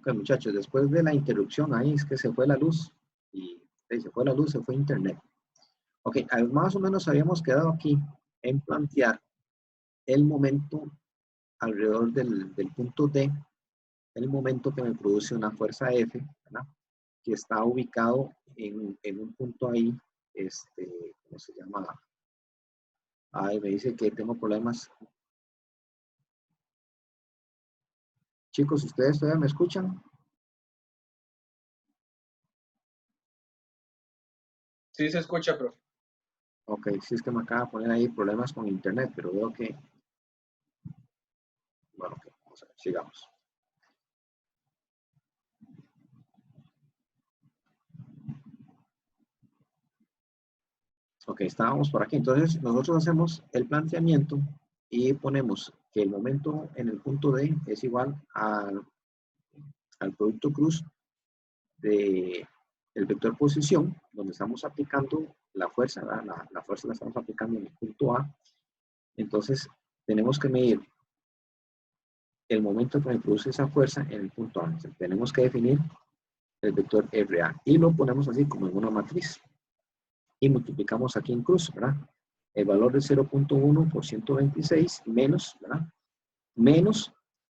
Ok, muchachos, después de la interrupción ahí es que se fue la luz y se fue la luz, se fue internet. Ok, más o menos habíamos quedado aquí en plantear el momento alrededor del punto D, el momento que me produce una fuerza F, ¿verdad? Que está ubicado en un punto ahí, ¿cómo se llama? Ay, me dice que tengo problemas. Chicos, ¿ustedes todavía me escuchan? Sí, se escucha, profe. Ok, sí es que me acaba de poner ahí problemas con internet, pero veo que, bueno, okay, vamos a ver, sigamos. Ok, estábamos por aquí. Entonces, nosotros hacemos el planteamiento y ponemos que el momento en el punto D es igual al producto cruz del vector posición, donde estamos aplicando la fuerza, ¿verdad? La fuerza la estamos aplicando en el punto A. Entonces, tenemos que medir el momento que me produce esa fuerza en el punto A. Entonces, tenemos que definir el vector RA y lo ponemos así como en una matriz. Y multiplicamos aquí en cruz, ¿verdad? El valor de 0.1 por 126 menos, ¿verdad? Menos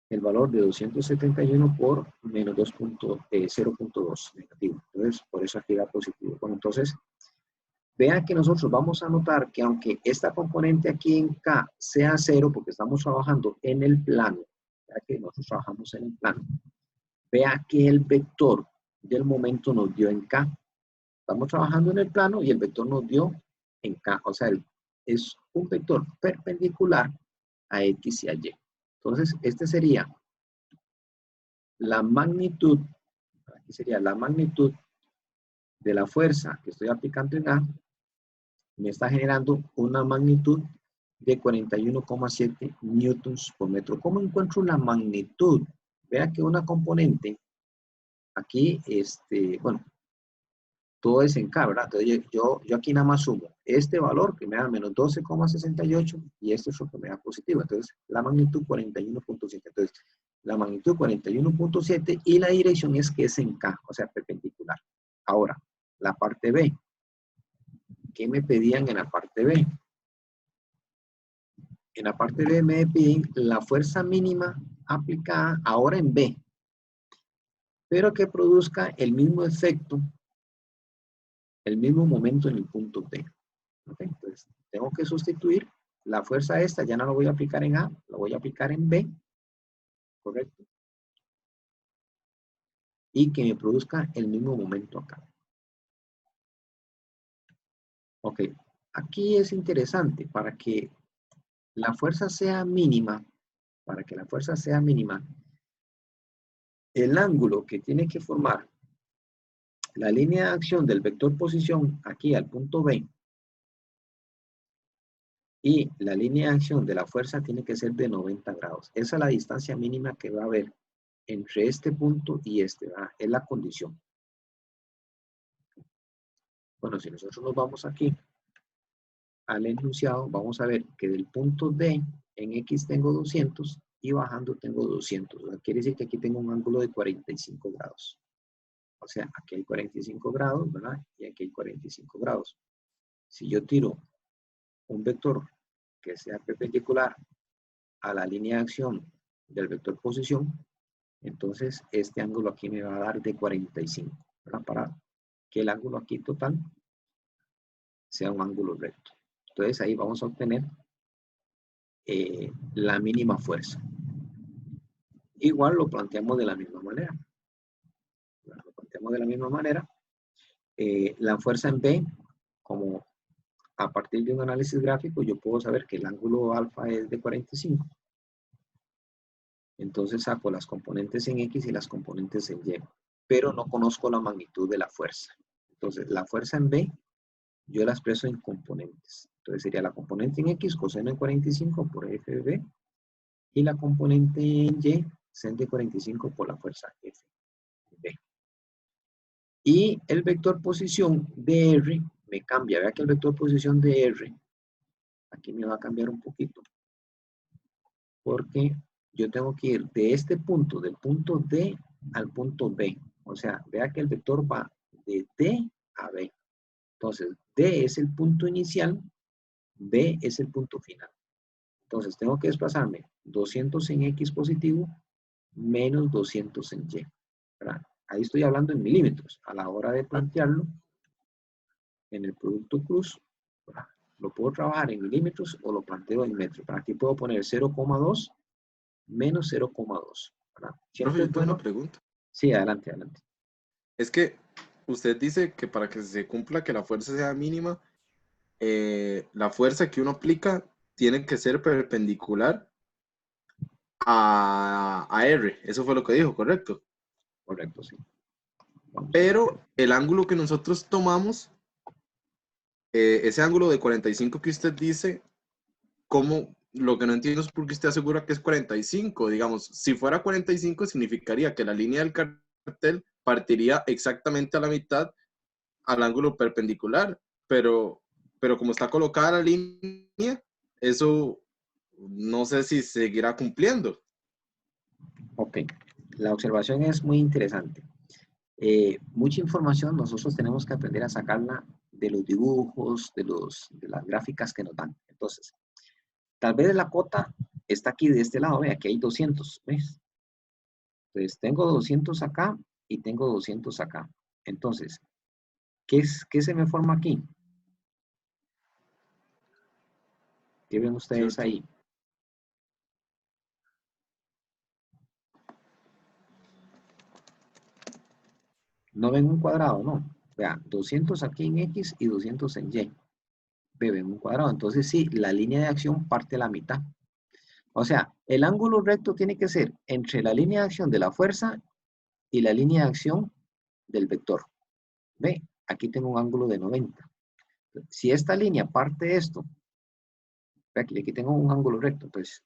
el valor de 271 por menos 0.2 negativo. Entonces, por eso aquí da positivo. Bueno, entonces, vean que nosotros vamos a notar que aunque esta componente aquí en K sea 0, porque estamos trabajando en el plano, ya que nosotros trabajamos en el plano, vea que el vector del momento nos dio en K. Estamos trabajando en el plano y el vector nos dio en K. O sea, es un vector perpendicular a X y a Y. Entonces, este sería la magnitud, aquí sería la magnitud de la fuerza que estoy aplicando en A, me está generando una magnitud de 41,7 newtons por metro. ¿Cómo encuentro la magnitud? Vea que una componente, aquí, bueno, todo es en K, ¿verdad? Entonces yo aquí nada más sumo este valor que me da menos 12,68 y este otro que me da positivo. Entonces, la magnitud 41.7. Entonces, la magnitud 41.7 y la dirección es que es en K, o sea, perpendicular. Ahora, la parte B. ¿Qué me pedían en la parte B? En la parte B me piden la fuerza mínima aplicada ahora en B, pero que produzca el mismo efecto, el mismo momento en el punto T. ¿Okay? Entonces, tengo que sustituir la fuerza esta, ya no la voy a aplicar en A, la voy a aplicar en B, ¿correcto? Y que me produzca el mismo momento acá. Ok, aquí es interesante, para que la fuerza sea mínima, el ángulo que tiene que formar la línea de acción del vector posición aquí al punto B y la línea de acción de la fuerza tiene que ser de 90 grados. Esa es la distancia mínima que va a haber entre este punto y este, ¿verdad? Es la condición. Bueno, si nosotros nos vamos aquí al enunciado, vamos a ver que del punto D en X tengo 200 y bajando tengo 200. O sea, quiere decir que aquí tengo un ángulo de 45 grados. O sea, aquí hay 45 grados, ¿verdad? Y aquí hay 45 grados. Si yo tiro un vector que sea perpendicular a la línea de acción del vector posición, entonces este ángulo aquí me va a dar de 45, ¿verdad? Para que el ángulo aquí total sea un ángulo recto. Entonces ahí vamos a obtener la mínima fuerza. Igual lo planteamos de la misma manera. Lo planteamos de la misma manera. La fuerza en B, como a partir de un análisis gráfico, yo puedo saber que el ángulo alfa es de 45. Entonces saco las componentes en X y las componentes en Y. Pero no conozco la magnitud de la fuerza. Entonces, la fuerza en B, yo la expreso en componentes. Entonces sería la componente en X, coseno de 45 por F de B, y la componente en Y, sen de 45 por la fuerza F de B. Y el vector posición de R me cambia. Vea que el vector posición de R, aquí me va a cambiar un poquito. Porque yo tengo que ir de este punto, del punto D al punto B. O sea, vea que el vector va de D a B. Entonces, D es el punto inicial, B es el punto final. Entonces, tengo que desplazarme 200 en X positivo menos 200 en Y. ¿Verdad? Ahí estoy hablando en milímetros. A la hora de plantearlo en el producto cruz, ¿verdad? Lo puedo trabajar en milímetros o lo planteo en metros. Aquí puedo poner 0,2 menos 0,2. Profe, Siempre yo es tengo una bueno. pregunta. Sí, adelante, adelante. Es que usted dice que para que se cumpla que la fuerza sea mínima, la fuerza que uno aplica tiene que ser perpendicular a R. Eso fue lo que dijo, ¿correcto? Correcto, sí. Vamos a Pero ver. el ángulo que nosotros tomamos, ese ángulo de 45 que usted dice, ¿cómo? Lo que no entiendo es por qué usted asegura que es 45. Digamos, si fuera 45 significaría que la línea del cartel partiría exactamente a la mitad al ángulo perpendicular, pero como está colocada la línea, eso no sé si seguirá cumpliendo. Ok, la observación es muy interesante. Mucha información nosotros tenemos que aprender a sacarla de los dibujos, de las gráficas que nos dan. Entonces, tal vez la cota está aquí de este lado, ve, aquí hay 200, ¿ves? Entonces, tengo 200 acá y tengo 200 acá. Entonces, ¿qué se me forma aquí? ¿Qué ven ustedes ¿Cierto? ahí? ¿No ven un cuadrado? No. Vean, 200 aquí en X y 200 en Y. Ven un cuadrado. Entonces, sí, la línea de acción parte a la mitad. O sea, el ángulo recto tiene que ser entre la línea de acción de la fuerza y la línea de acción del vector. ¿Ve? Aquí tengo un ángulo de 90. Si esta línea parte esto, ve aquí tengo un ángulo recto. Entonces,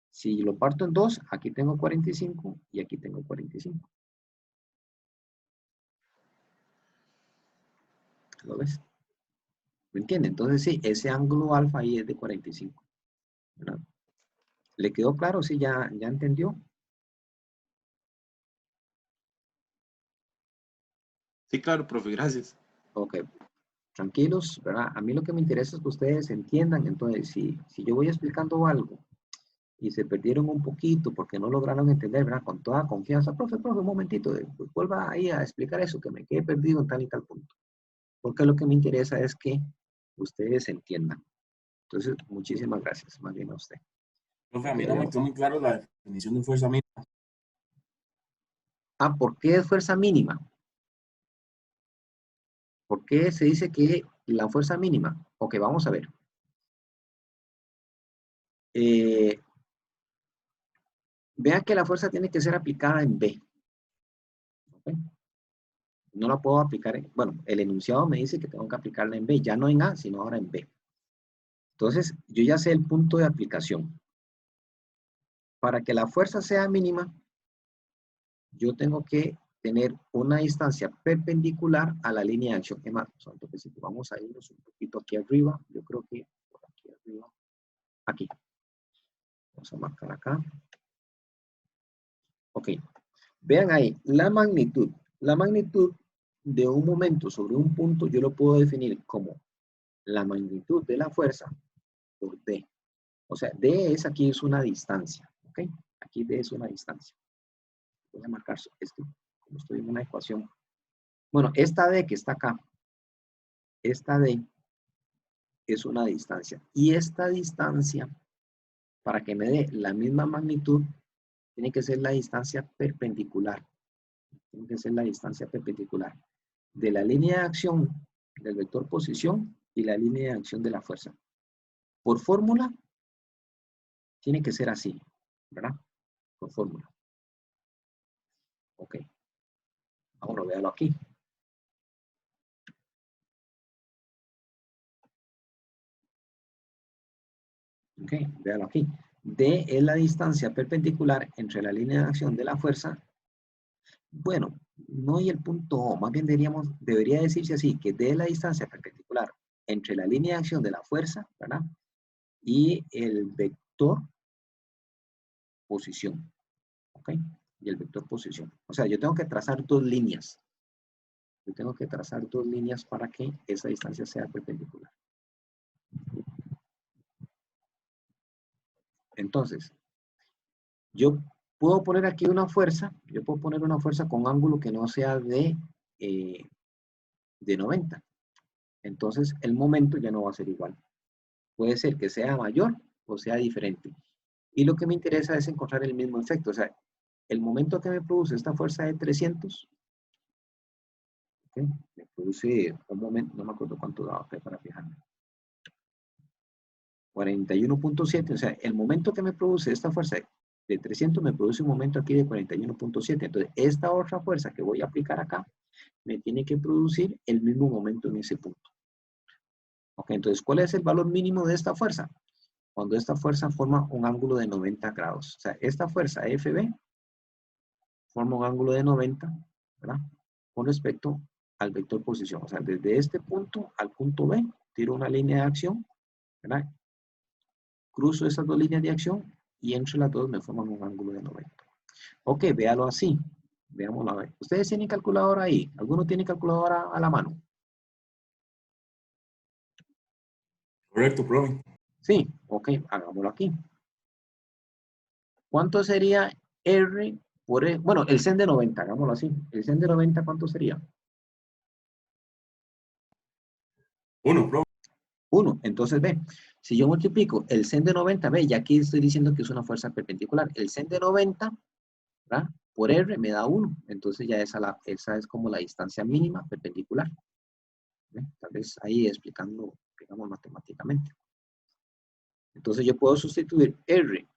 si lo parto en dos, aquí tengo 45 y aquí tengo 45. ¿Lo ves? ¿Me entiende? Entonces, sí, ese ángulo alfa ahí es de 45. ¿Verdad? ¿Le quedó claro? Sí, ya entendió. Sí, claro, profe, gracias. Ok, tranquilos, ¿verdad? A mí lo que me interesa es que ustedes entiendan. Entonces, si yo voy explicando algo y se perdieron un poquito porque no lograron entender, ¿verdad? Con toda confianza, profe, un momentito, pues vuelva ahí a explicar eso, que me quedé perdido en tal y tal punto. Porque lo que me interesa es que ustedes entiendan. Entonces, muchísimas gracias, más bien a usted. Profe, a Ok, mí no me veamos. quedó muy claro la definición de fuerza mínima. Ah, ¿por qué es fuerza mínima? ¿Por qué se dice que la fuerza mínima? Ok, vamos a ver. Vea que la fuerza tiene que ser aplicada en B. ¿Okay? No la puedo aplicar en, bueno, el enunciado me dice que tengo que aplicarla en B, ya no en A, sino ahora en B. Entonces, yo ya sé el punto de aplicación. Para que la fuerza sea mínima, yo tengo que tener una distancia perpendicular a la línea de acción. Es más, entonces, si vamos a irnos un poquito aquí arriba, yo creo que por aquí arriba, aquí. Vamos a marcar acá. Ok. Vean ahí, la magnitud. La magnitud de un momento sobre un punto, yo lo puedo definir como la magnitud de la fuerza por D. O sea, D es aquí es una distancia. ¿Ok? Aquí D es una distancia. Voy a marcar esto, como estoy en una ecuación. Bueno, esta D que está acá, esta D es una distancia. Y esta distancia, para que me dé la misma magnitud, tiene que ser la distancia perpendicular. Tiene que ser la distancia perpendicular de la línea de acción del vector posición y la línea de acción de la fuerza. Por fórmula, tiene que ser así, ¿verdad? Por fórmula. Ok. Ahora véalo aquí. Ok, véalo aquí. D es la distancia perpendicular entre la línea de acción de la fuerza. Bueno, no y el punto O, más bien debería decirse así, que D es la distancia perpendicular entre la línea de acción de la fuerza, ¿verdad? Y el vector posición. ¿Ok? y el vector posición. O sea, yo tengo que trazar dos líneas. Yo tengo que trazar dos líneas para que esa distancia sea perpendicular. Entonces, yo puedo poner aquí una fuerza, yo puedo poner una fuerza con ángulo que no sea de 90. Entonces, el momento ya no va a ser igual. Puede ser que sea mayor o sea diferente. Y lo que me interesa es encontrar el mismo efecto. O sea, el momento que me produce esta fuerza de 300, ¿okay? Me produce un momento, no me acuerdo cuánto daba para fijarme. 41.7, o sea, el momento que me produce esta fuerza de 300 me produce un momento aquí de 41.7. Entonces, esta otra fuerza que voy a aplicar acá me tiene que producir el mismo momento en ese punto. Ok, entonces, ¿cuál es el valor mínimo de esta fuerza? Cuando esta fuerza forma un ángulo de 90 grados. O sea, esta fuerza FB forma un ángulo de 90, ¿verdad? Con respecto al vector posición. O sea, desde este punto al punto B, tiro una línea de acción, ¿verdad? Cruzo esas dos líneas de acción y entre las dos me forman un ángulo de 90. Ok, véalo así. Veámoslo a ver. ¿Ustedes tienen calculadora ahí? ¿Alguno tiene calculadora a la mano? Correcto, profe. Sí, ok, hagámoslo aquí. ¿Cuánto sería R por E? Bueno, el sen de 90, hagámoslo así. El sen de 90, ¿cuánto sería? 1, profe. 1. Entonces, ve, si yo multiplico el sen de 90, ve, ya aquí estoy diciendo que es una fuerza perpendicular. El sen de 90, ¿verdad? Por R me da 1. Entonces ya esa es como la distancia mínima perpendicular. ¿Ve? Tal vez ahí explicando, digamos, matemáticamente. Entonces yo puedo sustituir R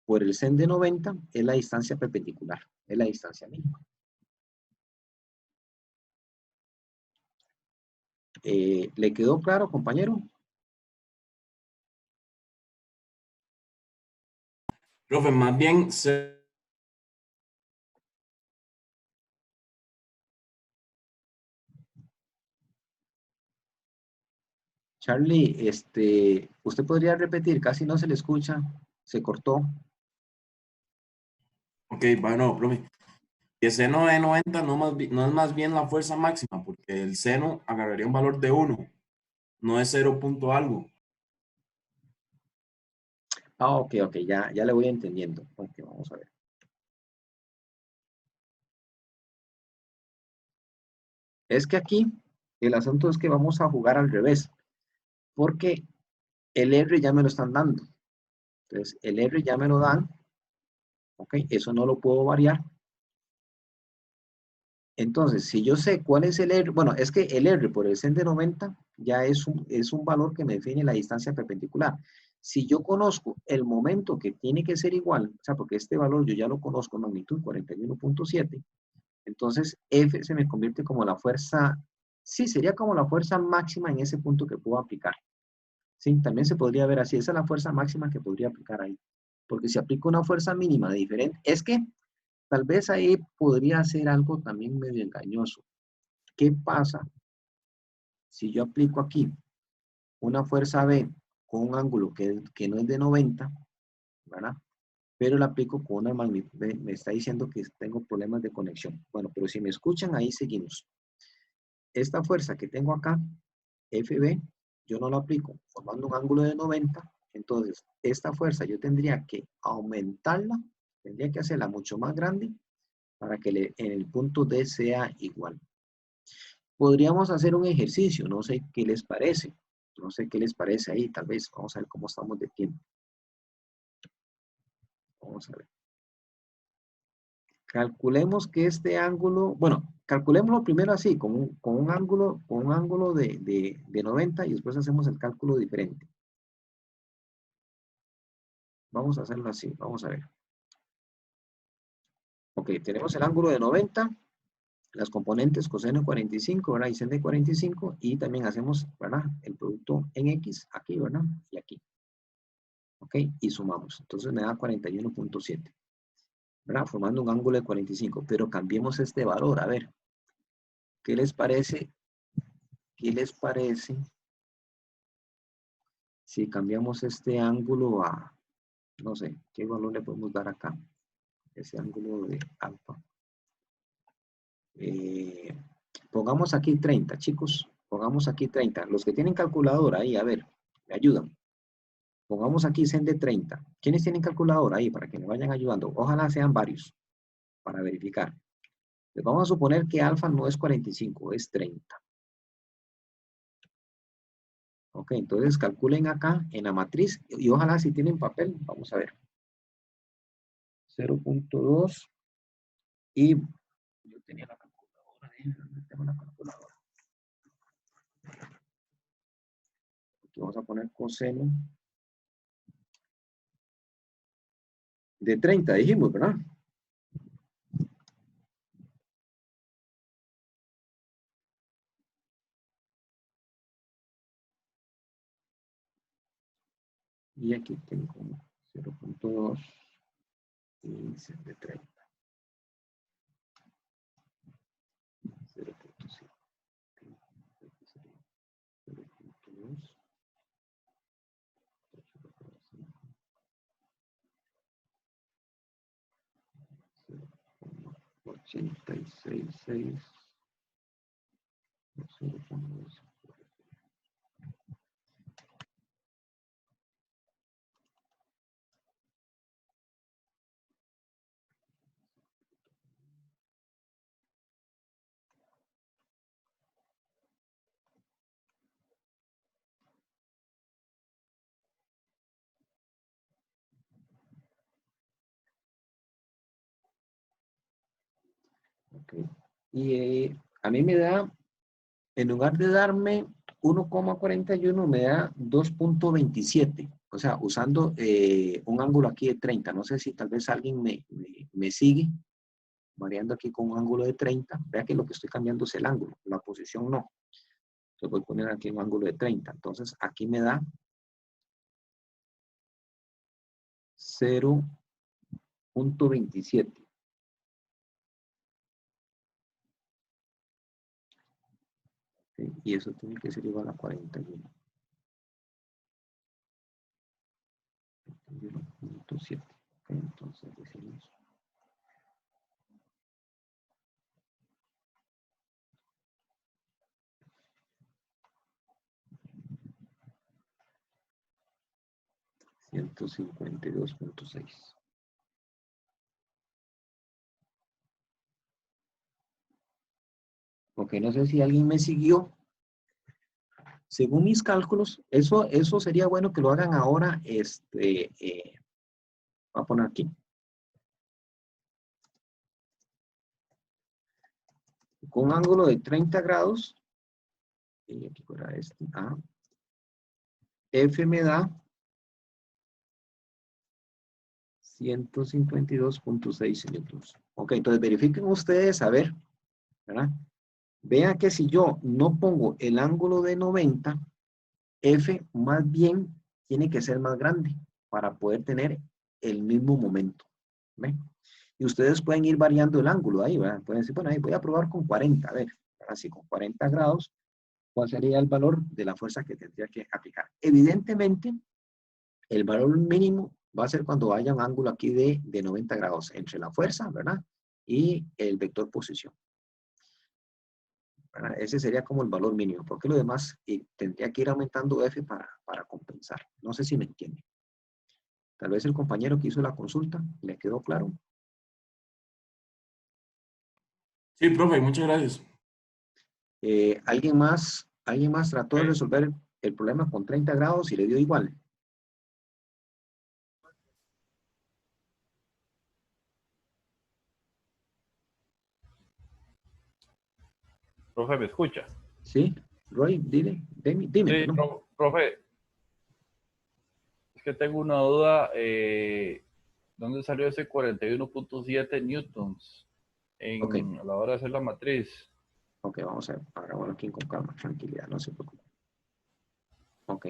por el sen de 90, es la distancia perpendicular, es la distancia mínima. ¿Le quedó claro, compañero? Profe, más bien, Charlie, usted podría repetir, casi no se le escucha, se cortó. ok, bueno, profe. El seno de 90 no es más bien la fuerza máxima, porque el seno agarraría un valor de 1, no es 0 punto algo. Ah, ok, ya le voy entendiendo. Ok, vamos a ver. Es que aquí el asunto es que vamos a jugar al revés, porque el R ya me lo están dando. Entonces, el R ya me lo dan, ok, eso no lo puedo variar. Entonces, si yo sé cuál es el R, bueno, es que el R por el sen de 90 ya es un valor que me define la distancia perpendicular. Si yo conozco el momento que tiene que ser igual, o sea, porque este valor yo ya lo conozco, magnitud 41.7, entonces F se me convierte como la fuerza, sí, sería como la fuerza máxima en ese punto que puedo aplicar. Sí, también se podría ver así, esa es la fuerza máxima que podría aplicar ahí. Porque si aplico una fuerza mínima de diferente, es que tal vez ahí podría ser algo también medio engañoso. ¿Qué pasa si yo aplico aquí una fuerza B con un ángulo que no es de 90, ¿verdad? Pero la aplico con una magnitud, me está diciendo que tengo problemas de conexión. Bueno, pero si me escuchan, ahí seguimos. Esta fuerza que tengo acá, FB, yo no la aplico formando un ángulo de 90, entonces esta fuerza yo tendría que aumentarla, tendría que hacerla mucho más grande para que en el punto D sea igual. Podríamos hacer un ejercicio, no sé qué les parece, no sé qué les parece ahí, tal vez, vamos a ver cómo estamos de tiempo. Vamos a ver. Calculemos que este ángulo, bueno, calculémoslo primero así, con un ángulo de 90 y después hacemos el cálculo diferente. Vamos a hacerlo así, vamos a ver. Ok, tenemos el ángulo de 90, las componentes coseno de 45, ¿verdad? Y sen de 45, y también hacemos, ¿verdad? El producto en X, aquí, ¿verdad? Y aquí. Ok, y sumamos. Entonces me da 41.7, ¿verdad? Formando un ángulo de 45, pero cambiemos este valor, a ver. ¿Qué les parece? ¿Qué les parece si cambiamos este ángulo a, no sé, qué valor le podemos dar acá? ese ángulo de alfa. Pongamos aquí 30, chicos. Pongamos aquí 30. Los que tienen calculadora ahí, a ver, me ayudan. Pongamos aquí sen de 30. ¿Quiénes tienen calculadora ahí para que me vayan ayudando? Ojalá sean varios para verificar. Les vamos a suponer que alfa no es 45, es 30. Ok, entonces calculen acá en la matriz y ojalá si tienen papel, vamos a ver. 0.2 y yo tenía la calculadora, tengo la calculadora. Aquí vamos a poner coseno de 30, dijimos, ¿verdad? Y aquí tengo 0.2 y sen de 30. 0.5. 0.2. 86.6. 0.2. Okay. Y a mí me da, en lugar de darme 1,41, me da 2.27. O sea, usando un ángulo aquí de 30. No sé si tal vez alguien me sigue, variando aquí con un ángulo de 30. Vea que lo que estoy cambiando es el ángulo, la posición no. Entonces voy a poner aquí un ángulo de 30. Entonces aquí me da 0.27. ¿Sí? Y eso tiene que ser igual a 41. 41.7. Okay, entonces decimos 152.6. Ok, no sé si alguien me siguió. Según mis cálculos, eso sería bueno que lo hagan ahora. Voy a poner aquí. Con un ángulo de 30 grados. Y aquí fuera este. F me da 152.6 newtons. Ok, entonces verifiquen ustedes, a ver, ¿verdad? Vean que si yo no pongo el ángulo de 90, F más bien tiene que ser más grande para poder tener el mismo momento. ¿Ven? Y ustedes pueden ir variando el ángulo ahí, ¿verdad? Pueden decir, bueno, ahí voy a probar con 40, a ver, así con 40 grados, ¿cuál sería el valor de la fuerza que tendría que aplicar? Evidentemente, el valor mínimo va a ser cuando haya un ángulo aquí de 90 grados entre la fuerza, ¿verdad? Y el vector posición. ¿Verdad? Ese sería como el valor mínimo, porque lo demás tendría que ir aumentando F para compensar. No sé si me entiende. Tal vez el compañero que hizo la consulta, ¿le quedó claro? Sí, profe, muchas gracias. ¿Alguien más trató de resolver el problema con 30 grados y le dio igual? Profe, ¿me escucha? ¿Sí? Roy, dime, Sí, ¿no? profe, es que tengo una duda. ¿Dónde salió ese 41.7 newtons Ok, a la hora de hacer la matriz? ok, vamos a ver. Hagámoslo aquí con calma, tranquilidad, no se preocupe. Ok.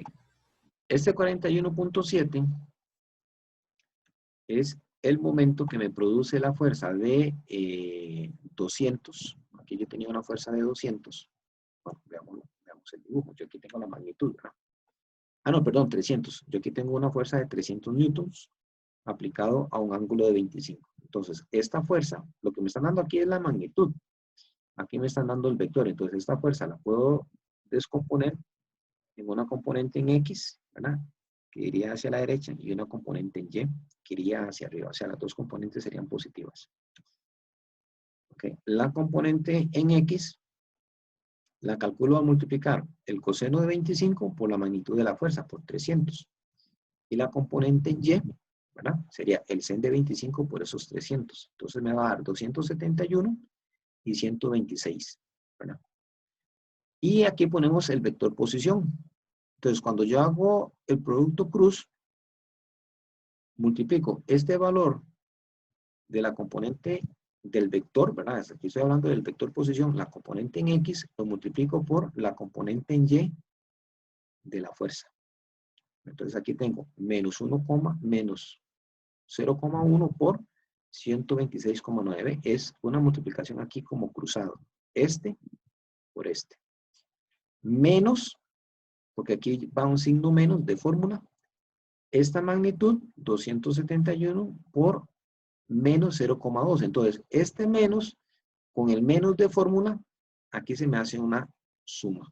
Este 41.7 es el momento que me produce la fuerza de 200. Aquí yo tenía una fuerza de 200. Bueno, veamos el dibujo. Yo aquí tengo la magnitud, ¿verdad? No, perdón, 300. Yo aquí tengo una fuerza de 300 newtons. aplicado a un ángulo de 25. Entonces, esta fuerza, lo que me están dando aquí es la magnitud. Aquí me están dando el vector. Entonces, esta fuerza la puedo descomponer en una componente en X, ¿verdad? Que iría hacia la derecha, y una componente en Y, que iría hacia arriba. O sea, las dos componentes serían positivas. Ok. La componente en X la calculo a multiplicar el coseno de 25 por la magnitud de la fuerza, por 300. Y la componente en Y, ¿verdad? Sería el sen de 25 por esos 300. Entonces me va a dar 271 y 126, ¿verdad? Y aquí ponemos el vector posición. Entonces, cuando yo hago el producto cruz, multiplico este valor de la componente del vector, ¿verdad? Aquí estoy hablando del vector posición, la componente en X, lo multiplico por la componente en Y de la fuerza. Entonces aquí tengo menos 1, menos 0,1 por 126,9. Es una multiplicación aquí como cruzado. Este por este. Menos, porque aquí va un signo menos de fórmula, esta magnitud, 271 por menos 0,2. Entonces, este menos, con el menos de fórmula, aquí se me hace una suma.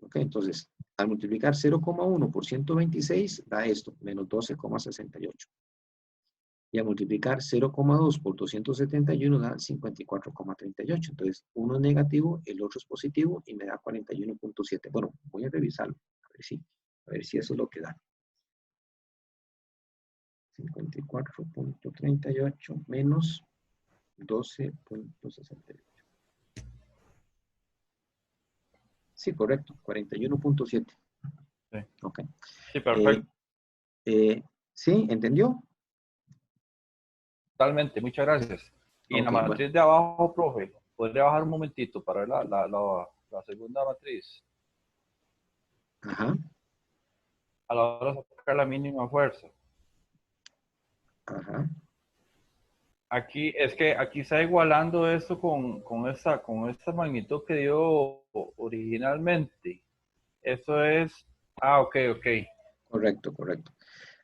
Ok, entonces, al multiplicar 0,1 por 126, da esto, menos 12,68. Y al multiplicar 0,2 por 271 da 54,38. Entonces, uno es negativo, el otro es positivo y me da 41,7. Bueno, voy a revisarlo, a ver si eso es lo que da. 54,38 menos 12,68. Sí, correcto, 41,7. Sí. Ok. Sí, perfecto. ¿Sí? ¿Entendió? Totalmente, muchas gracias. Y en la Ok, bueno. matriz de abajo, profe, ¿podría bajar un momentito para ver la segunda matriz? Ajá, A la hora de sacar la mínima fuerza. ajá. Aquí es que aquí está igualando esto con esta magnitud que dio originalmente. Eso es. Ah, ok. Correcto, correcto.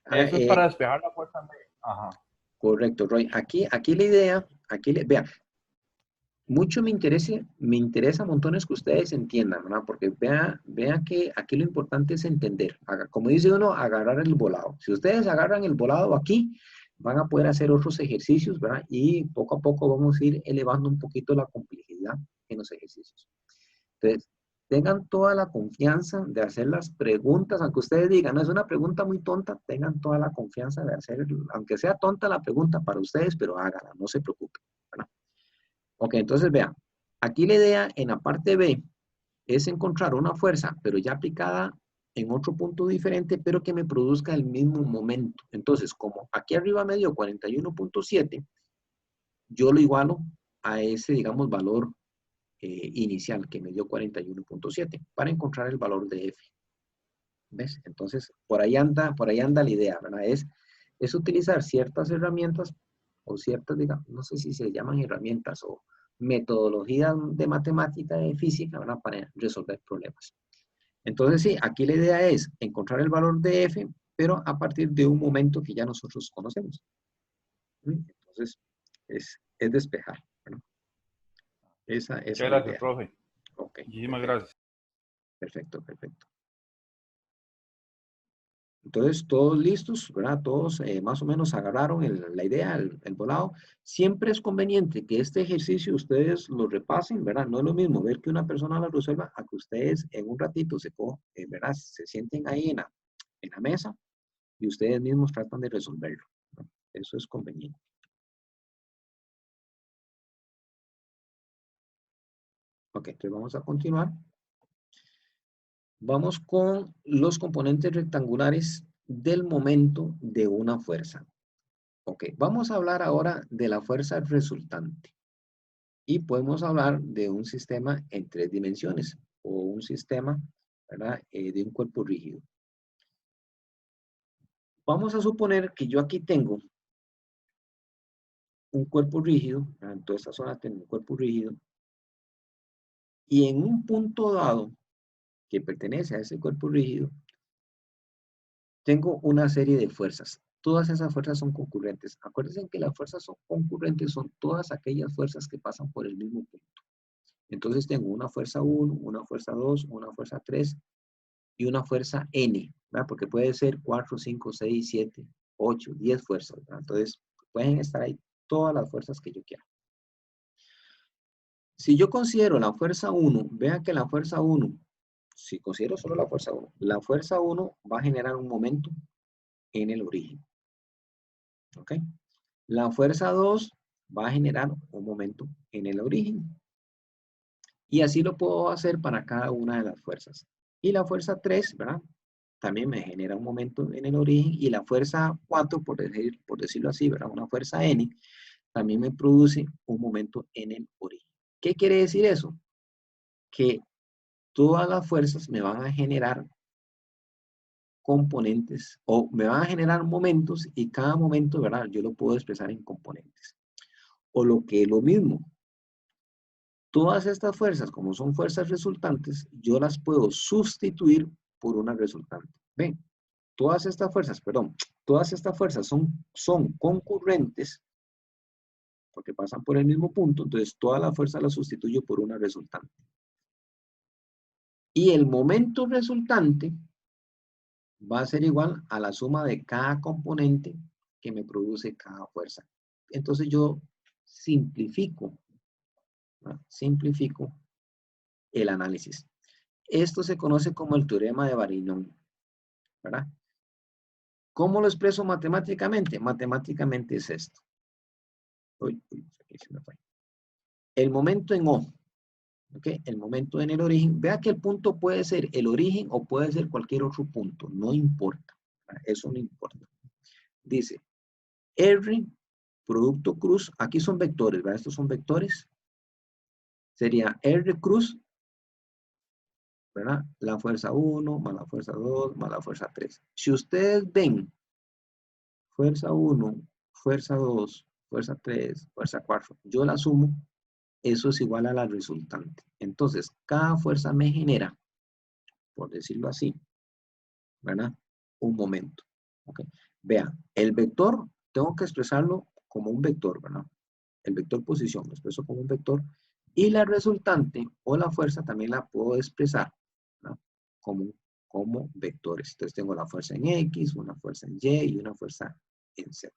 Eso es para despejar la fuerza. Ajá. Correcto, Roy. Aquí la idea, vea, mucho me interesa montones que ustedes entiendan, ¿verdad? Porque vea que aquí lo importante es entender. Como dice uno, agarrar el volado. Si ustedes agarran el volado aquí, van a poder hacer otros ejercicios, ¿verdad? Y poco a poco vamos a ir elevando un poquito la complejidad en los ejercicios. Entonces, tengan toda la confianza de hacer las preguntas, aunque ustedes digan, no es una pregunta muy tonta, tengan toda la confianza de hacer, aunque sea tonta la pregunta para ustedes, pero háganla, no se preocupen, ¿verdad? Ok, entonces vean, aquí la idea en la parte B es encontrar una fuerza, pero ya aplicada en otro punto diferente, pero que me produzca el mismo momento. Entonces, como aquí arriba me dio 41,7, yo lo igualo a ese, digamos, valor inicial que me dio 41,7 para encontrar el valor de F. ¿Ves? Entonces, por ahí anda la idea, ¿verdad? Es utilizar ciertas herramientas o ciertas, digamos, no sé si se llaman herramientas o metodologías de matemática, de física, ¿verdad? Para resolver problemas. Entonces, sí, aquí la idea es encontrar el valor de F, pero a partir de un momento que ya nosotros conocemos. Entonces, es despejar, ¿verdad? Esa es Muchas la gracias, idea. profe. Ok, Muchísimas perfecto. gracias. Perfecto, perfecto. Entonces, todos listos, ¿verdad? Todos más o menos agarraron la idea, el volado. Siempre es conveniente que este ejercicio ustedes lo repasen, ¿verdad? No es lo mismo ver que una persona lo resuelva a que ustedes en un ratito ¿verdad? Se sienten ahí en la mesa y ustedes mismos tratan de resolverlo, ¿no? Eso es conveniente. Ok, entonces vamos a continuar. Vamos con los componentes rectangulares del momento de una fuerza. Ok, vamos a hablar ahora de la fuerza resultante. Y podemos hablar de un sistema en 3 dimensiones o un sistema, ¿verdad? De un cuerpo rígido. Vamos a suponer que yo aquí tengo un cuerpo rígido, en toda esta zona tengo un cuerpo rígido, y en un punto dado que pertenece a ese cuerpo rígido, tengo una serie de fuerzas. todas esas fuerzas son concurrentes. Acuérdense que las fuerzas son concurrentes, son todas aquellas fuerzas que pasan por el mismo punto. Entonces tengo una fuerza 1, una fuerza 2, una fuerza 3 y una fuerza N, ¿verdad? Porque puede ser 4, 5, 6, 7, 8, 10 fuerzas, ¿verdad? Entonces pueden estar ahí todas las fuerzas que yo quiera. Si yo considero la fuerza 1, vean que la fuerza 1, si considero solo la fuerza 1 va a generar un momento en el origen. ¿Ok? La fuerza 2 va a generar un momento en el origen. Y así lo puedo hacer para cada una de las fuerzas. Y la fuerza 3, ¿verdad? También me genera un momento en el origen. Y la fuerza 4, por decirlo así, ¿verdad? Una fuerza N, también me produce un momento en el origen. ¿Qué quiere decir eso? Que todas las fuerzas me van a generar componentes o me van a generar momentos y cada momento, ¿verdad? Yo lo puedo expresar en componentes. O lo que es lo mismo. Todas estas fuerzas, como son fuerzas resultantes, yo las puedo sustituir por una resultante. ¿Ven? Todas estas fuerzas son concurrentes porque pasan por el mismo punto, entonces toda la fuerza la sustituyo por una resultante. Y el momento resultante va a ser igual a la suma de cada componente que me produce cada fuerza. Entonces yo simplifico, ¿no? Simplifico el análisis. Esto se conoce como el teorema de Varignon, ¿verdad? ¿Cómo lo expreso matemáticamente? Matemáticamente es esto. Uy, aquí se me fue. El momento en O, ¿ok? El momento en el origen. Vea que el punto puede ser el origen o puede ser cualquier otro punto. No importa. ¿Verdad? Eso no importa. Dice, R, producto cruz. Aquí son vectores, ¿verdad? Estos son vectores. Sería R cruz, ¿verdad? La fuerza 1 más la fuerza 2 más la fuerza 3. Si ustedes ven fuerza 1, fuerza 2, fuerza 3, fuerza 4, yo la sumo, eso es igual a la resultante. Entonces, cada fuerza me genera, por decirlo así, ¿verdad? Un momento. ¿Ok? Vean, el vector, tengo que expresarlo como un vector, ¿verdad? El vector posición lo expreso como un vector y la resultante o la fuerza también la puedo expresar, ¿verdad? Como vectores. Entonces tengo la fuerza en X, una fuerza en Y y una fuerza en Z.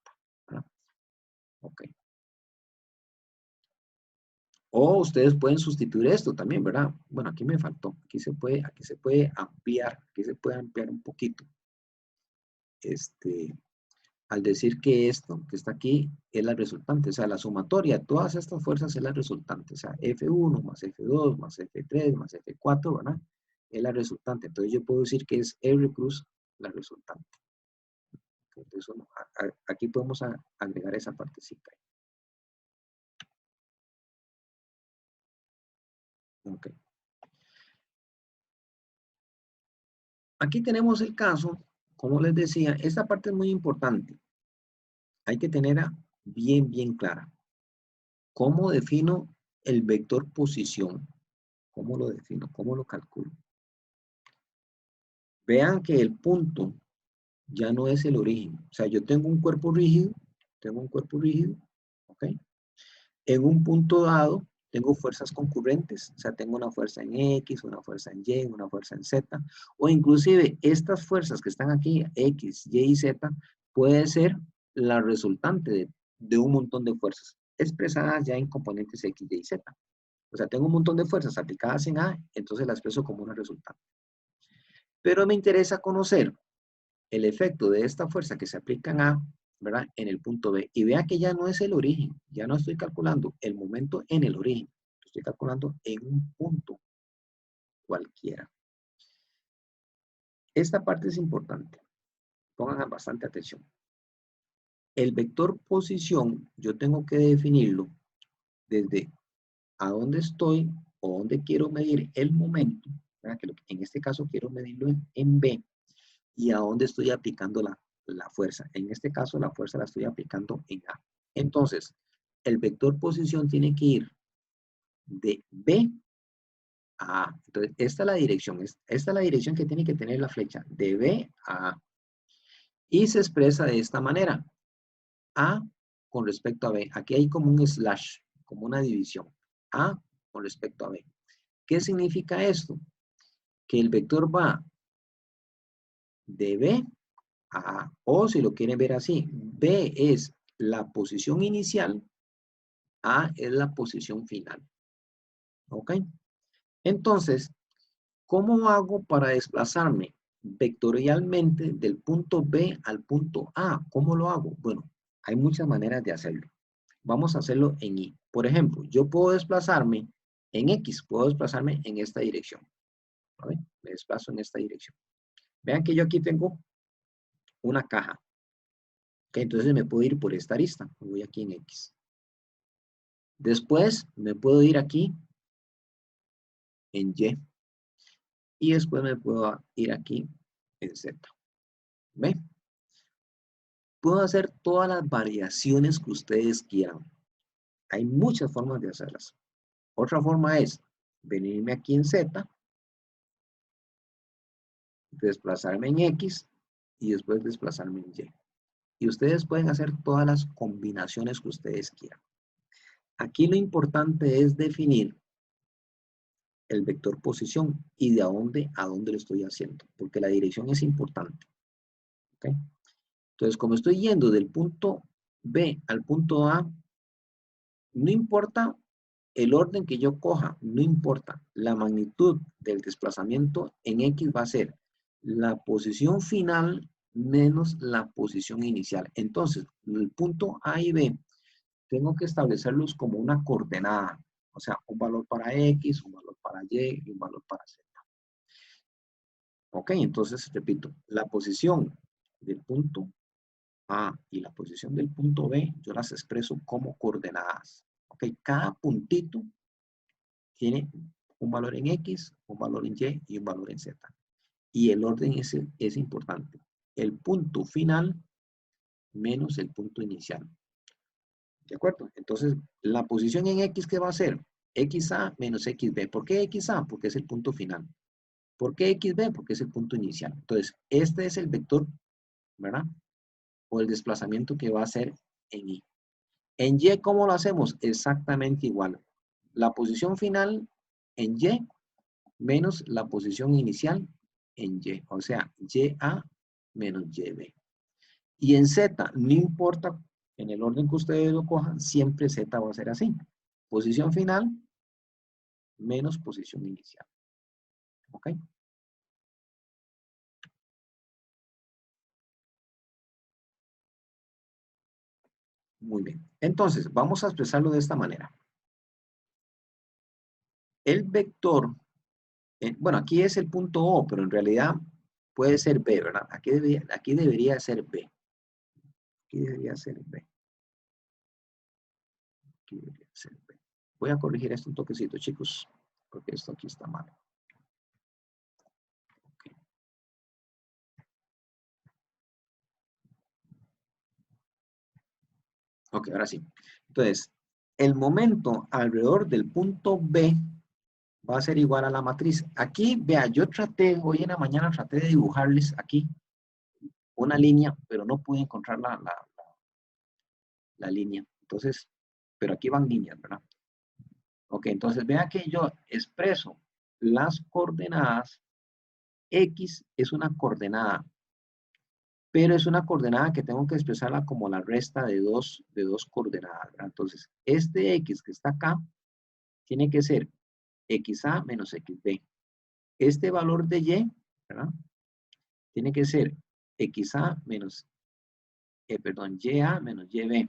¿Verdad? Ok. O ustedes pueden sustituir esto también, ¿verdad? Bueno, aquí me faltó. Aquí se puede ampliar. Aquí se puede ampliar un poquito. Al decir que esto que está aquí es la resultante, o sea, la sumatoria de todas estas fuerzas es la resultante, o sea, F1 más F2 más F3 más F4, ¿verdad? Es la resultante. Entonces yo puedo decir que es R cruz la resultante. Entonces, aquí podemos agregar esa partecita. Ok. Aquí tenemos el caso, como les decía, esta parte es muy importante. Hay que tenerla bien clara. ¿Cómo defino el vector posición? ¿Cómo lo defino? ¿Cómo lo calculo? Vean que el punto ya no es el origen. O sea, yo tengo un cuerpo rígido, ¿ok? En un punto dado, tengo fuerzas concurrentes, o sea, tengo una fuerza en X, una fuerza en Y, una fuerza en Z, o inclusive estas fuerzas que están aquí, X, Y y Z, puede ser la resultante de un montón de fuerzas, expresadas ya en componentes X, Y y Z. O sea, tengo un montón de fuerzas aplicadas en A, entonces las expreso como una resultante. Pero me interesa conocer el efecto de esta fuerza que se aplica en A, ¿verdad? En el punto B. Y vea que ya no es el origen, ya no estoy calculando el momento en el origen, estoy calculando en un punto cualquiera. Esta parte es importante, pongan bastante atención. El vector posición, yo tengo que definirlo desde a dónde estoy o dónde quiero medir el momento, ¿verdad? Que en este caso quiero medirlo en B, y a dónde estoy aplicando la fuerza. En este caso, la fuerza la estoy aplicando en A. Entonces, el vector posición tiene que ir de B a A. Entonces, esta es la dirección. Esta es la dirección que tiene que tener la flecha, de B a A. Y se expresa de esta manera. A con respecto a B. Aquí hay como un slash, como una división. A con respecto a B. ¿Qué significa esto? Que el vector va de B a A. O si lo quieren ver así, B es la posición inicial, A es la posición final. ¿Ok? Entonces, ¿cómo hago para desplazarme vectorialmente del punto B al punto A? ¿Cómo lo hago? Bueno, hay muchas maneras de hacerlo. Vamos a hacerlo en Y. Por ejemplo, yo puedo desplazarme en X, puedo desplazarme en esta dirección. ¿Vale? Me desplazo en esta dirección. Vean que yo aquí tengo una caja. Okay, entonces me puedo ir por esta arista. Me voy aquí en X. Después me puedo ir aquí en Y. Y después me puedo ir aquí en Z. ¿Ven? Puedo hacer todas las variaciones que ustedes quieran. Hay muchas formas de hacerlas. Otra forma es venirme aquí en Z, desplazarme en X y después desplazarme en Y. Y ustedes pueden hacer todas las combinaciones que ustedes quieran. Aquí lo importante es definir el vector posición y de a dónde lo estoy haciendo, porque la dirección es importante. ¿Okay? Entonces, como estoy yendo del punto B al punto A, no importa el orden que yo coja, no importa. La magnitud del desplazamiento en X va a ser la posición final menos la posición inicial. Entonces, el punto A y B, tengo que establecerlos como una coordenada. O sea, un valor para X, un valor para Y y un valor para Z. Ok, entonces repito, la posición del punto A y la posición del punto B, yo las expreso como coordenadas. Ok, cada puntito tiene un valor en X, un valor en Y y un valor en Z. Y el orden es importante. El punto final menos el punto inicial. ¿De acuerdo? Entonces, la posición en X, ¿qué va a ser? XA menos XB. ¿Por qué XA? Porque es el punto final. ¿Por qué XB? Porque es el punto inicial. Entonces, este es el vector, ¿verdad? O el desplazamiento que va a ser en Y. En Y, ¿cómo lo hacemos? Exactamente igual. La posición final en Y menos la posición inicial en Y. O sea, YA menos YB. Y en Z, no importa en el orden que ustedes lo cojan, siempre Z va a ser así. Posición final menos posición inicial. ¿Ok? Muy bien. Entonces, vamos a expresarlo de esta manera. El vector, bueno, aquí es el punto O, pero en realidad puede ser B, ¿verdad? Aquí debería ser B. Aquí debería ser B. Aquí debería ser B. Voy a corregir esto un toquecito, chicos, porque esto aquí está mal. Okay. Ok, ahora sí. Entonces, el momento alrededor del punto B va a ser igual a la matriz. Aquí, vea, yo traté, hoy en la mañana traté de dibujarles aquí una línea, pero no pude encontrar la línea. Entonces, pero aquí van líneas, ¿verdad? Ok, entonces vea que yo expreso las coordenadas. X es una coordenada, pero es una coordenada que tengo que expresarla como la resta de dos coordenadas, ¿verdad? Entonces, este X que está acá tiene que ser XA menos XB. Este valor de Y, ¿verdad? Tiene que ser XA menos, YA menos YB.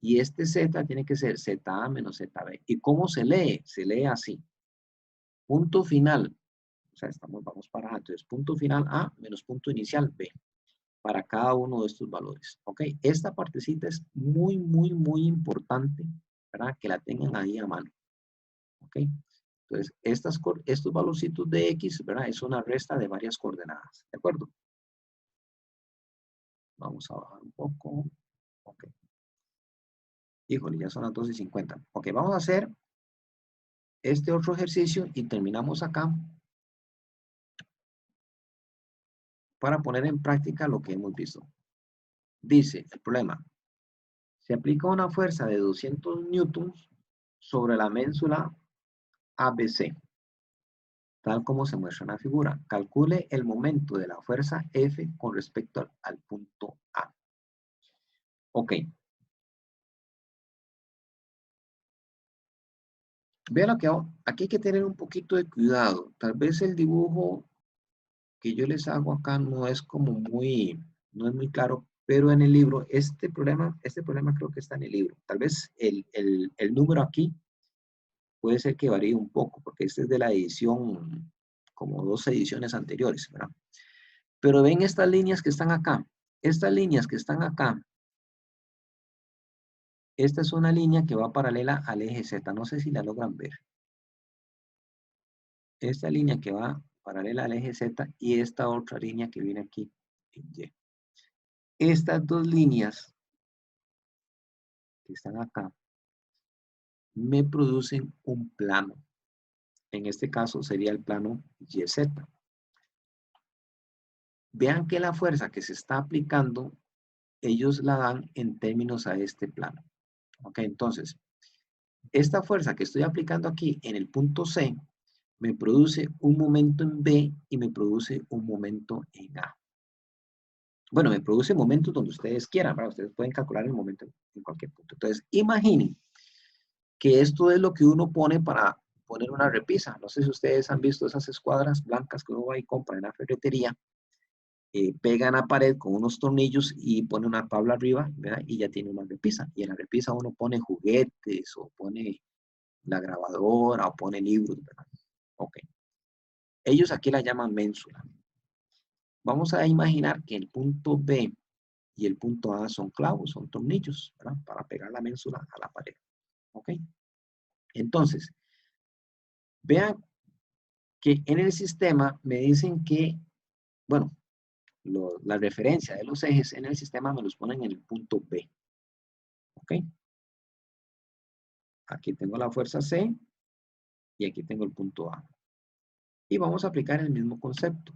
Y este Z tiene que ser ZA menos ZB. ¿Y cómo se lee? Se lee así. Punto final. O sea, vamos para A. Entonces, punto final A menos punto inicial B. Para cada uno de estos valores. ¿Ok? Esta partecita es muy, muy, muy importante, ¿verdad? Que la tengan ahí a mano. ¿Ok? Entonces, estos valorcitos de X, ¿verdad? Es una resta de varias coordenadas. ¿De acuerdo? Vamos a bajar un poco. Ok. Híjole, ya son las 2:50. Ok, vamos a hacer este otro ejercicio y terminamos acá para poner en práctica lo que hemos visto. Dice el problema. Se aplica una fuerza de 200 newtons sobre la ménsula ABC, tal como se muestra en la figura. Calcule el momento de la fuerza F con respecto al punto A. Ok. Vean lo que hago. Aquí hay que tener un poquito de cuidado. Tal vez el dibujo que yo les hago acá no es como no es muy claro, pero en el libro, este problema creo que está en el libro. Tal vez el número aquí puede ser que varíe un poco, porque este es de la edición, como 2 ediciones anteriores, ¿verdad? Pero ven estas líneas que están acá. Estas líneas que están acá, esta es una línea que va paralela al eje Z. No sé si la logran ver. Esta línea que va paralela al eje Z y esta otra línea que viene aquí en Y. Estas dos líneas que están acá me producen un plano. En este caso sería el plano YZ. Vean que la fuerza que se está aplicando, ellos la dan en términos a este plano. Ok, entonces, esta fuerza que estoy aplicando aquí en el punto C, me produce un momento en B y me produce un momento en A. Bueno, me produce momentos donde ustedes quieran, ¿verdad? Ustedes pueden calcular el momento en cualquier punto. Entonces, imaginen que esto es lo que uno pone para poner una repisa. No sé si ustedes han visto esas escuadras blancas que uno va y compra en la ferretería, pega en la pared con unos tornillos y pone una tabla arriba, ¿verdad? Y ya tiene una repisa. Y en la repisa uno pone juguetes o pone la grabadora o pone libros, ¿verdad? Ok. Ellos aquí la llaman ménsula. Vamos a imaginar que el punto B y el punto A son clavos, son tornillos, ¿verdad? Para pegar la ménsula a la pared. ¿Ok? Entonces, vean que en el sistema me dicen que, bueno, la referencia de los ejes en el sistema me los ponen en el punto B. ¿Ok? Aquí tengo la fuerza C y aquí tengo el punto A. Y vamos a aplicar el mismo concepto.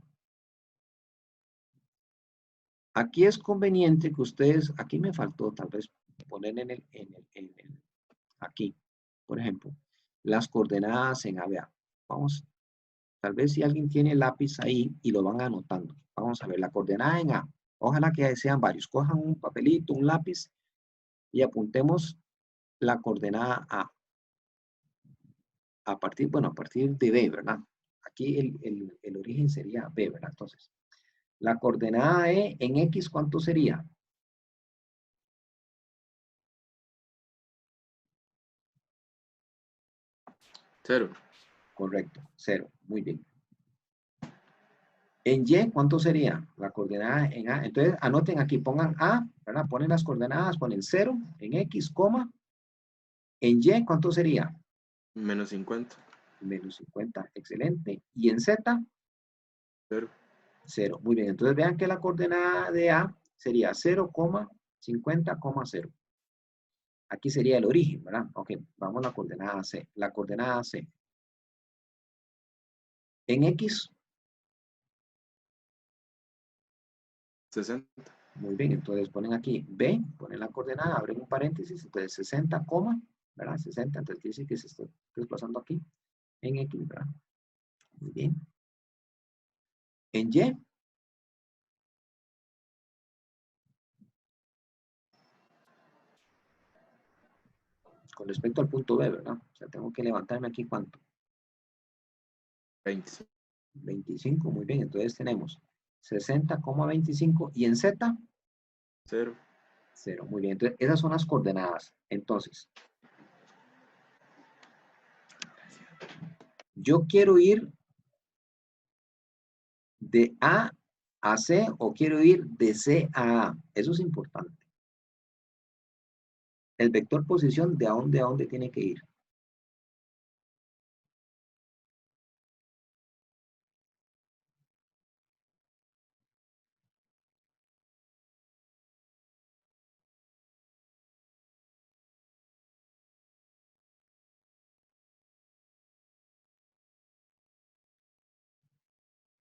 Aquí es conveniente que ustedes, aquí me faltó tal vez poner aquí, por ejemplo, las coordenadas en ABA. Vamos, tal vez si alguien tiene lápiz ahí y lo van anotando. Vamos a ver, la coordenada en A. Ojalá que sean varios. Cojan un papelito, un lápiz y apuntemos la coordenada A. A partir de B, ¿verdad? Aquí el origen sería B, ¿verdad? Entonces, la coordenada E en X, ¿cuánto sería? Cero. Correcto, 0. Muy bien. En Y, ¿cuánto sería? La coordenada en A. Entonces, anoten aquí, pongan A, ¿verdad? Ponen las coordenadas, ponen 0 en X, coma. En Y, ¿cuánto sería? Menos 50. Menos 50, excelente. Y en Z, Cero. 0. Muy bien, entonces vean que la coordenada de A sería 0,50,0. Aquí sería el origen, ¿verdad? Ok, vamos a la coordenada C. La coordenada C. En X, 60. muy bien, entonces ponen aquí B, ponen la coordenada, abren un paréntesis, entonces 60, ¿verdad? 60, entonces quiere decir que se está desplazando aquí en X, ¿verdad? Muy bien. En Y, con respecto al punto B, ¿verdad? O sea, tengo que levantarme aquí, ¿cuánto? 25. 25, muy bien, entonces tenemos 60,25 y en Z, Cero. 0, muy bien, entonces esas son las coordenadas. Entonces, yo quiero ir de A a C o quiero ir de C a A. Eso es importante. El vector posición de a dónde tiene que ir.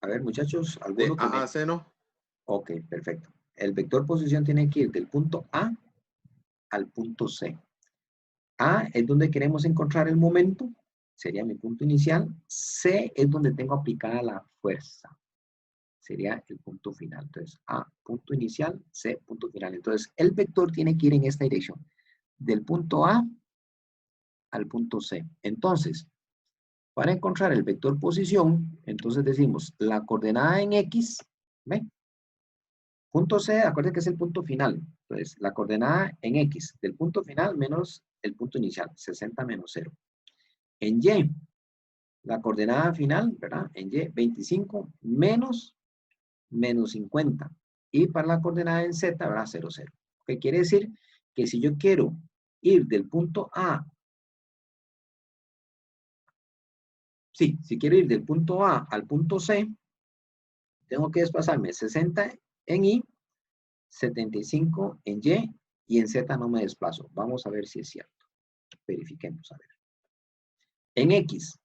A ver, muchachos, De alguno que A me... a C, ¿no? Ok, perfecto. El vector posición tiene que ir del punto A al punto C. A es donde queremos encontrar el momento, sería mi punto inicial. C es donde tengo aplicada la fuerza, sería el punto final. Entonces, A, punto inicial, C, punto final. Entonces, el vector tiene que ir en esta dirección, del punto A al punto C. Entonces, para encontrar el vector posición, entonces decimos la coordenada en X, ¿ven? Punto C, acuérdense que es el punto final. Entonces, la coordenada en X del punto final menos el punto inicial, 60 menos 0. En Y, la coordenada final, ¿verdad? En Y, 25 menos 50. Y para la coordenada en Z, ¿verdad? 0, 0. ¿Qué quiere decir? Que si yo quiero ir del punto A, si quiero ir del punto A al punto C, tengo que desplazarme 60 en Y, 75 en Y en Z no me desplazo. Vamos a ver si es cierto. Verifiquemos, a ver. En X,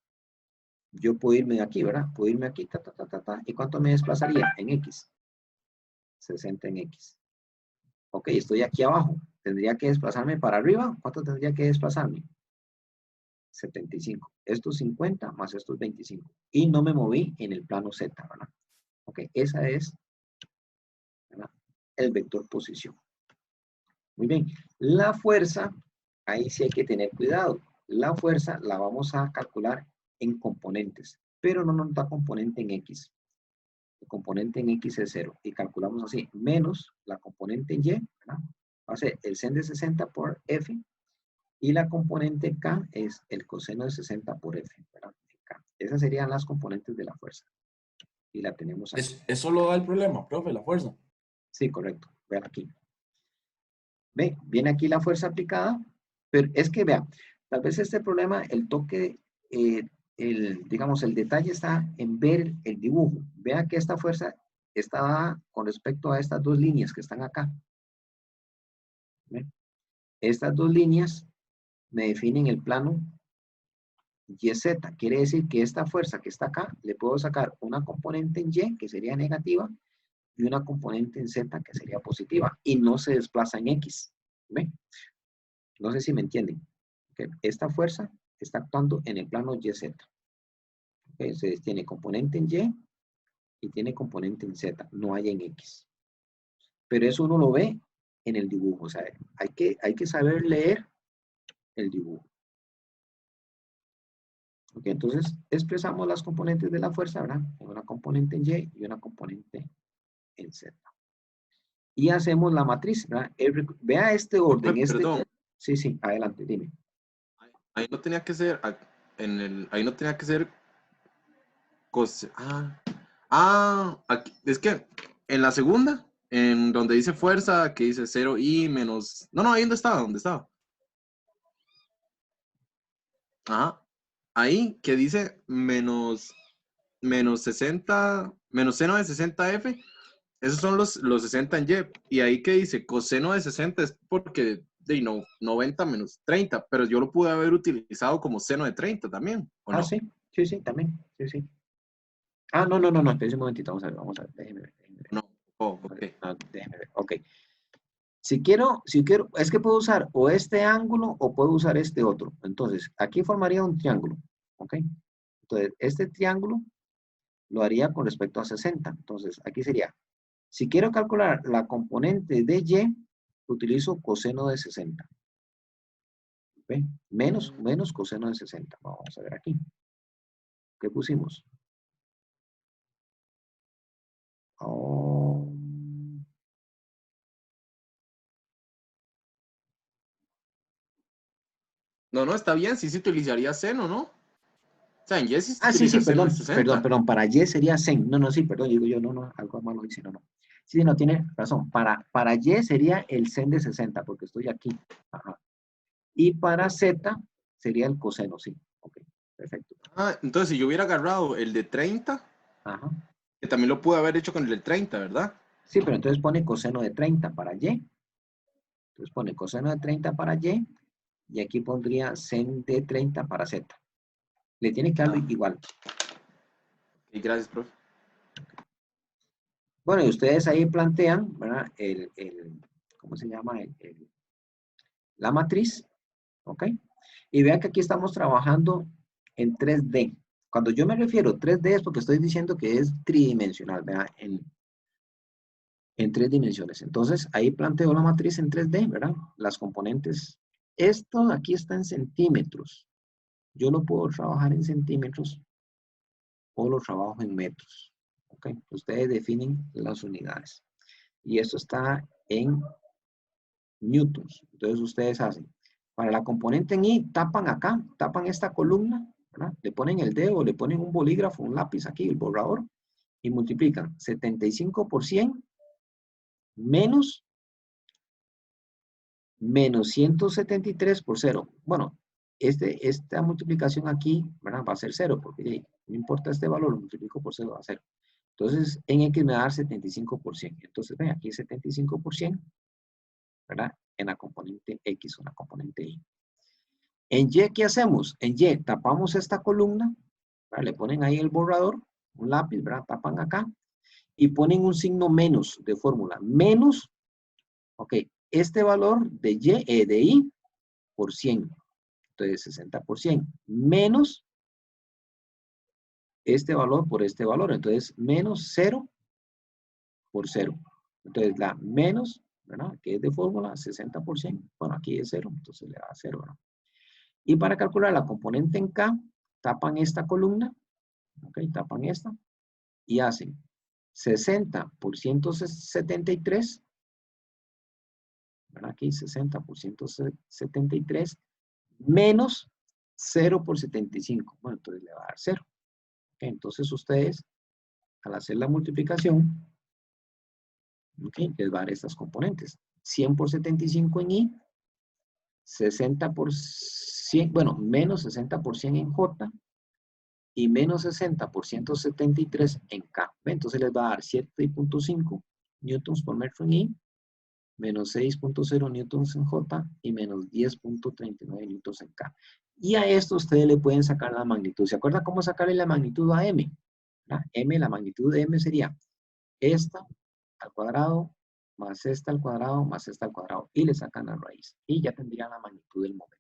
yo puedo irme de aquí, ¿verdad? Puedo irme aquí, ¿Y cuánto me desplazaría en X? 60 en X. Ok, estoy aquí abajo. ¿Tendría que desplazarme para arriba? ¿Cuánto tendría que desplazarme? 75. Estos 50 más estos 25. Y no me moví en el plano Z, ¿verdad? Ok, esa es, ¿verdad?, el vector posición. Muy bien. La fuerza, ahí sí hay que tener cuidado. La fuerza la vamos a calcular en componentes, pero no nos da componente en X. El componente en X es 0. Y calculamos así, menos la componente en Y, ¿verdad? Va a ser el sen de 60 por F. Y la componente K es el coseno de 60 por F, ¿verdad? K. Esas serían las componentes de la fuerza. Y la tenemos aquí. Eso lo da el problema, profe, la fuerza. Sí, correcto. Vean aquí. Ve, viene aquí la fuerza aplicada, pero es que vean, tal vez este problema, el toque, digamos, el detalle está en ver el dibujo. Vean que esta fuerza está dada con respecto a estas dos líneas que están acá. ¿Ven? Estas dos líneas me definen el plano YZ. Quiere decir que esta fuerza que está acá, le puedo sacar una componente en Y, que sería negativa, y una componente en Z, que sería positiva, y no se desplaza en X. ¿Ven? No sé si me entienden. Okay. Esta fuerza está actuando en el plano YZ. Okay. Entonces tiene componente en Y y tiene componente en Z. No hay en X. Pero eso uno lo ve en el dibujo. O sea, hay que saber leer el dibujo. Ok, entonces expresamos las componentes de la fuerza, ¿verdad? Una componente en Y y una componente en Z. Y hacemos la matriz, ¿verdad? Vea este orden. Perdón, Sí, sí, adelante, dime. ahí no tenía que ser, ahí no tenía que ser, aquí, es que en la segunda, en donde dice fuerza, que dice 0i menos, no, ahí donde estaba. Ajá, ahí que dice menos 60, menos seno de 60f, esos son los 60 en Y. Y ahí que dice coseno de 60 es porque de 90 menos 30, pero yo lo pude haber utilizado como seno de 30 también, ¿o no? Sí, también, sí. No, espérense un momentito, vamos a ver, déjenme ver. No, ok. Déjenme ver, ok. Si quiero, es que puedo usar o este ángulo o puedo usar este otro. Entonces, aquí formaría un triángulo, ¿ok? Entonces, este triángulo lo haría con respecto a 60. Entonces, aquí sería, si quiero calcular la componente de Y, utilizo coseno de 60. ¿Ok? Menos coseno de 60. Vamos a ver aquí. ¿Qué pusimos? No, está bien, sí se utilizaría seno, ¿no? O sea, en Y sí se Sí, utiliza seno de perdón, 60. perdón, para Y sería sen. No, sí, perdón, digo yo, no, algo malo dice, no. Sí, no, tiene razón. Para Y sería el sen de 60, porque estoy aquí. Ajá. Y para Z sería el coseno, sí. Ok, perfecto. Entonces si yo hubiera agarrado el de 30, Ajá. que también lo pude haber hecho con el de 30, ¿verdad? Sí, pero entonces pone coseno de 30 para Y. Entonces pone coseno de 30 para Y. Y aquí pondría sen de 30 para Z. Le tiene que dar igual. Y gracias, profe. Bueno, y ustedes ahí plantean, ¿verdad? ¿Cómo se llama? La matriz, ¿ok? Y vean que aquí estamos trabajando en 3D. Cuando yo me refiero a 3D es porque estoy diciendo que es tridimensional, ¿verdad? En 3 dimensiones. Entonces, ahí planteo la matriz en 3D, ¿verdad? Las componentes. Esto aquí está en centímetros. Yo lo puedo trabajar en centímetros o lo trabajo en metros. ¿Ok? Ustedes definen las unidades. Y esto está en newtons. Entonces, ustedes hacen. Para la componente en I, tapan acá, tapan esta columna, ¿verdad? Le ponen el dedo, le ponen un bolígrafo, un lápiz aquí, el borrador, y multiplican 75% menos 173 por 0. Bueno, esta multiplicación aquí, ¿verdad? Va a ser 0, porque no importa este valor, lo multiplico por 0, va a 0. Entonces, en X me va a dar 75%. Entonces, ven, aquí 75%, ¿verdad? En la componente X o la componente Y. En Y, ¿qué hacemos? En Y, tapamos esta columna, ¿verdad? Le ponen ahí el borrador, un lápiz, ¿verdad? Tapan acá y ponen un signo menos de fórmula. Menos, ok, este valor de Y, de Y por 100. Entonces, 60%. Menos este valor por este valor. Entonces, menos 0 por 0. Entonces, la menos, ¿verdad? Que es de fórmula, 60%. Bueno, aquí es 0, entonces le da 0, ¿verdad? Y para calcular la componente en K, tapan esta columna, ok, tapan esta, y hacen 60 por 173, ¿verdad? Aquí 60 por 173, menos 0 por 75. Bueno, entonces le va a dar 0. Okay, entonces ustedes, al hacer la multiplicación, okay, les va a dar estas componentes. 100 por 75 en I, 60 por 100, bueno, menos 60 por 100 en J, y menos 60 por 173 en K. Entonces les va a dar 7.5 newtons por metro en I, menos 6.0 newtons en J y menos 10.39 newtons en K. Y a esto ustedes le pueden sacar la magnitud. ¿Se acuerdan cómo sacarle la magnitud a M? ¿Verdad? M, la magnitud de M sería esta al cuadrado más esta al cuadrado más esta al cuadrado. Y le sacan la raíz. Y ya tendrían la magnitud del momento.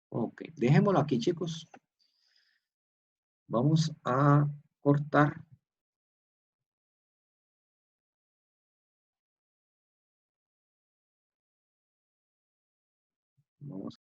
Ok, dejémoslo aquí, chicos. Vamos a cortar. Vamos